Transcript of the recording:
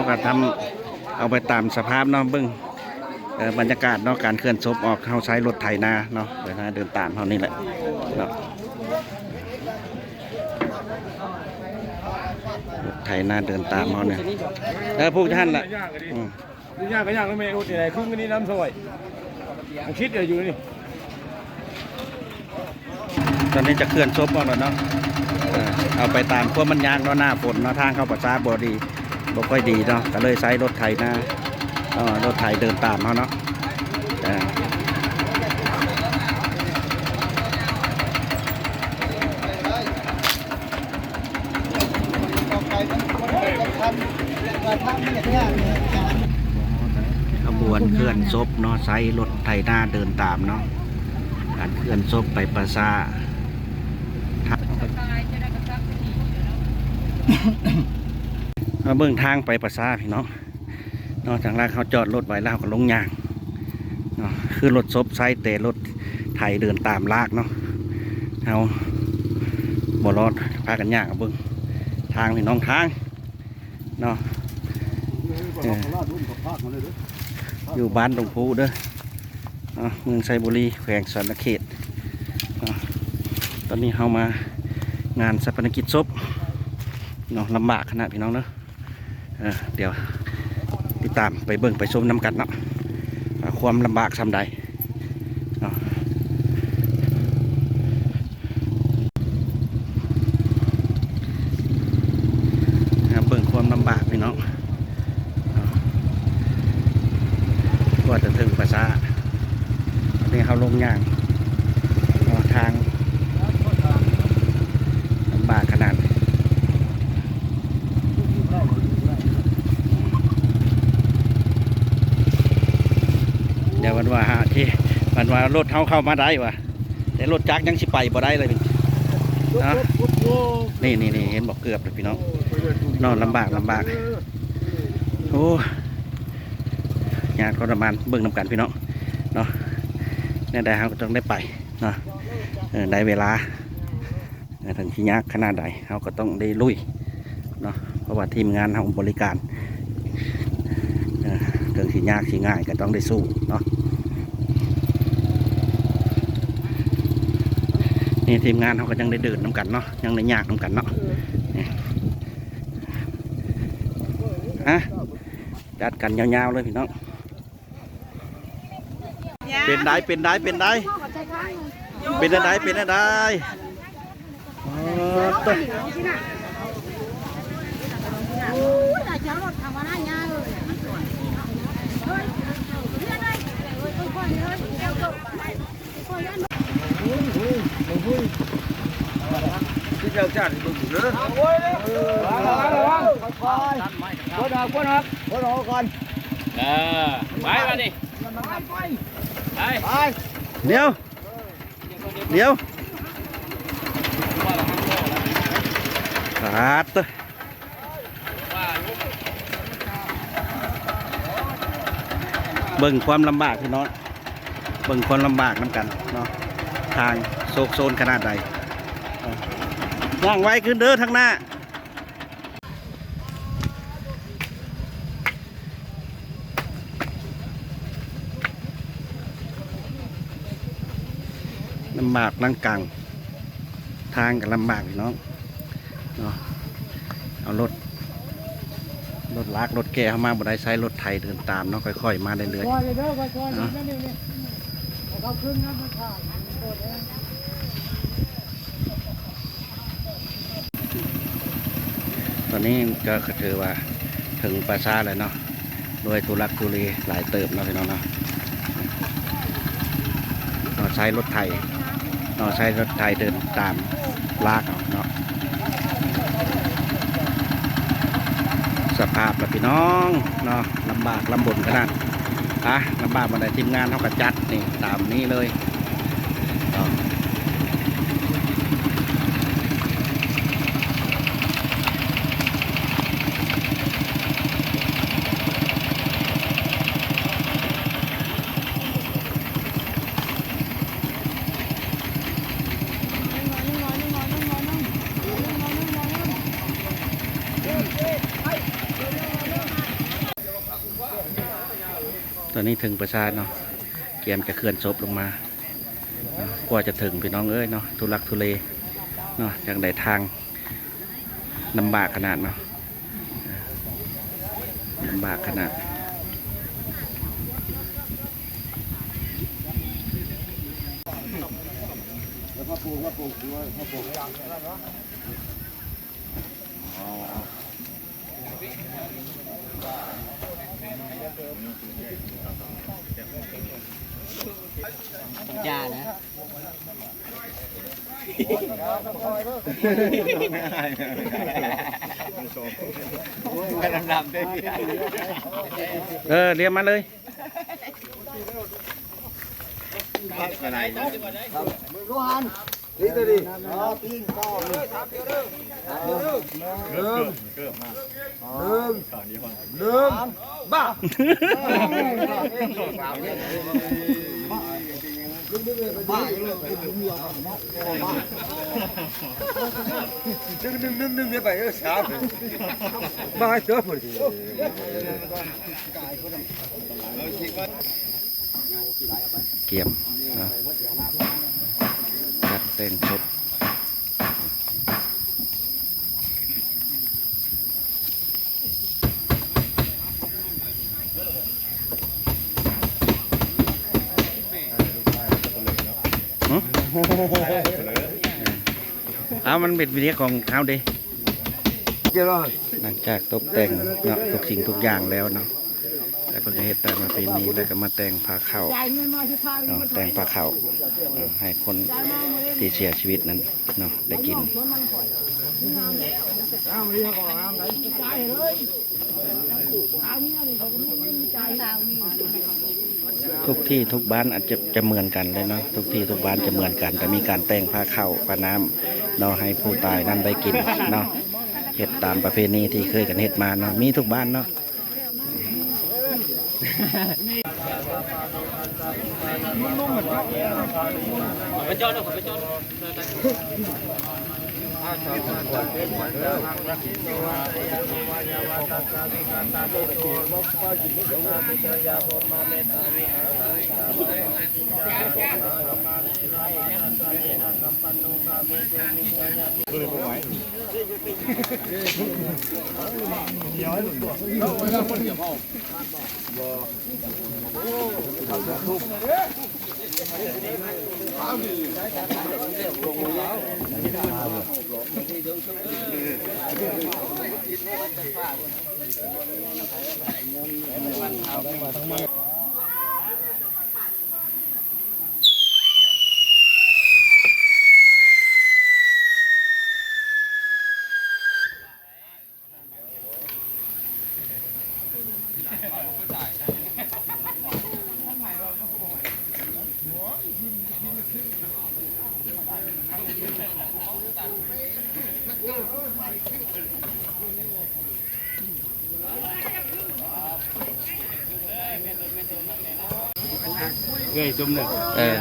ก็ทำเอาไปตามสภาพเนาะเบิ้งบรรยากาศเนาะการเคลื่อนศพออกเขาใช้รถไถนาเนาะเดินตามเขานี่แหละเนาะรถไถนาเดินตามเขาเนี่ยพวกท่านล่ะยากก็ยากแล้วแม่อุดอะไรคุ้งกันนี่น้ำสวยผมคิดอยู่นี่ตอนนี้จะเคลื่อนศพออกแล้วเนาะเอาไปตามพวกมันยางเนาะหน้าฝนเนาะทางเข้าประสาบ่ดีบ่ค่อยดีเนาะก็เลยใช้รถไถนารถไถเดินตามเขาเนาะขบวนเคลื่อนศพเนาะใช้รถไถนาเดินตามเนาะการเคลื่อนศพไปประสามาเบื้องทางไปประสาพี่น้องนอกจากแรกเขาจอดรถไว้แล้วก็ลงยางเนาะคือรถซบไซส์แต่รถไถเดินตามลากเนาะเอาบ่รอดพากันยากกับเบื้องทางพี่น้องทางเนาะอยู่บ้านตรงภูเด้อเมืองไซบุรีแขวงสารเขตตอนนี้เขามางานสัปนกิจศพเนาะลำบากขนาดพี่น้องเนาะเดี๋ยวติดตามไปเบิ่งไปชมน้ำกันเนาะความลำบากทำใดเนาะเบิ่งความลำบากพี่น้องก็จะถึงภาษาเนี่เขาลงย่างทางลำบากขนาดเดี๋ยววันว่าที่วันว่ารถเข้ามาได้วะแต่รถจักรยังสิไปบ่ได้เลยนะนี่เห็นบอกเกือบเลยพี่น้องนอนลำบากโอ้งานทรมานเบิ่งน้ำกันพี่น้องเนาะเนี่ยได้เขาก็ต้องได้ไปเนาะได้เวลาถึงที่ยากขนาดใดเขาก็ต้องได้ลุยเนาะเพราะว่าทีมงานเขาบริการถึงที่ยากที่ง่ายก็ต้องได้สู้เนาะนี่ทีมงานเขาก็ยังได้เดินน้ำกันเนาะยังได้ยากน้ำกันเนาะจัดกันยาวๆเลยพี่น้องเป็นได้ที่เจ้าจัดดูเด้อก่อนไปมาดิไปเดี๋ยวขาดเบิ่งความลำบากพี่น้องเบิ่งความลำบากน้ำกันเนาะทางโซกโซนขนาดใดย่างไว้ขึ้นเด้อทางหน้าลำบากนั่งกลางทางกับลำบากพี่น้องเนาะเอารถลากรถแก่เข้ามาบ่ได้ใช้รถไถเดินตามเนาะค่อยๆมาเรื่อยๆตอนนี้ก็ถือว่าถึงประชาเลยเนาะโดยทุลักทุเลหลายเติบเนาะพี่น้องเนาะใช้รถไถเดินตามลากเนาะสภาพแบบพี่น้องเนาะลำบากลำบนขนาดลำบากมาได้ทีมงานเท่ากับจัดนี่ตามนี้เลย ตอนนี้ถึงประชาเนาะเกียมจะเคลื่อนศพลงมา กว่าจะถึงพี่น้องเอ้ยเนาะทุลักทุเลเนาะจากใดทางลำบากขนาดเนาะลำบากขนาดจ้านะดำๆได้เรียกมาเลยนึ่งเนี่ยไปสามมาเจอพอดี เกี่ยมเนาะจัดแต่งศพเอามันเป็นวิธีของเขาดิหลังจากตกแต่งเนาะทุกสิ่งทุกอย่างแล้วเนาะแล้วเพิ่งเฮ็ดแต่มาปีนี้แล้วก็มาแต่งผ้าขาวเนาะแต่งผ้าขาวให้คนที่เสียชีวิตนั้นเนาะได้กินทุกที่ทุกบ้านอาจจะเหมือนกันเลยเนาะทุกที่ทุกบ้านจะเหมือนกันแต่มีการแต่งผ้าขาวผ้าน้ำเนาะให้ผู้ตายนั้นได้กินเนาะเฮ็ดตามประเพณีที่เคยกันเฮ็ดมาเนาะมีทุกบ้านเนาะไปจอดไปจอด เงยจุ่มหนึ่ง เออ